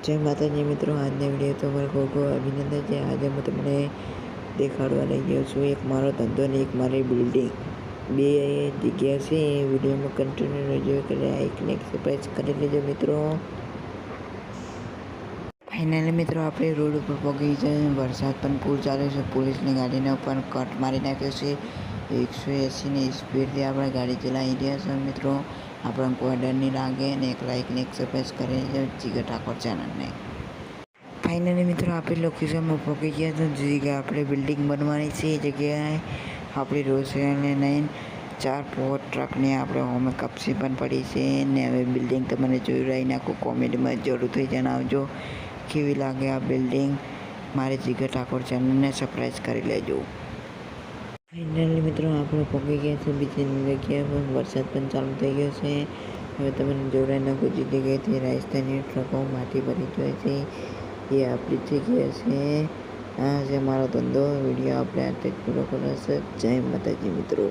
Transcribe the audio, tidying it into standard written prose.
જય માતાજી મિત્રો, આજના વિડીયો તો મારે ખૂબ ખૂબ અભિનંદન છે। આજે હું તમને દેખાડવા લઈ ગયો છું એક મારો ધંધો ને એક મારી બિલ્ડિંગ, બે જગ્યા છે। વિડીયોમાં કન્ટિન્યુ રહેજો એટલે લાઈક સબસ્ક્રાઈબ કરી લેજો મિત્રો। ફાઇનલી મિત્રો આપણે રોડ ઉપર પહોંચી જાય, વરસાદ પણ ફૂલ ચાલે છે। પોલીસની ગાડીને ઉપર કટ મારી નાખ્યો છે। 180ની સ્પીડથી આપણે ગાડી ચલાવી રહ્યા છે મિત્રો। આપણને કોઈ ડર નહીં લાગે ને એક લાઈક ને એક સબસ્ક્રાઈબ કરી લેજો જીગર ઠાકોર ચેનલને। ફાઇનલી મિત્રો આપણે લોકેશનમાં પહોંચી ગયા તો જે જગ્યાએ આપણે બિલ્ડિંગ બનવાની છે એ જગ્યાએ આપણી રોશનને નહીં 4 ટ્રકને આપણે હોમે કપસી પણ પડી છે ને હવે બિલ્ડિંગ તમને જોઈ રહી નાખું, કોમેન્ટમાં જરૂરથી જણાવજો કેવી લાગે આ બિલ્ડિંગ। મારી જીગર ઠાકોર ચેનલને સબસ્ક્રાઈબ કરી લેજો। ફાઇનલી મિત્રો આપણે પહોંચી ગયા છે બીજી જગ્યાએ પણ વરસાદ પણ ચાલુ થઈ ગયો છે। હવે તમને જોડાઈ નાખું જે જગ્યાએથી રાજસ્થાની ટ્રકો માટી ભરી જાય છે એ આપણી જગ્યા છે। આ છે મારો ધંધો। વિડીયો આપણે આટલે જ પૂરો કર્યો છે। જય માતાજી મિત્રો।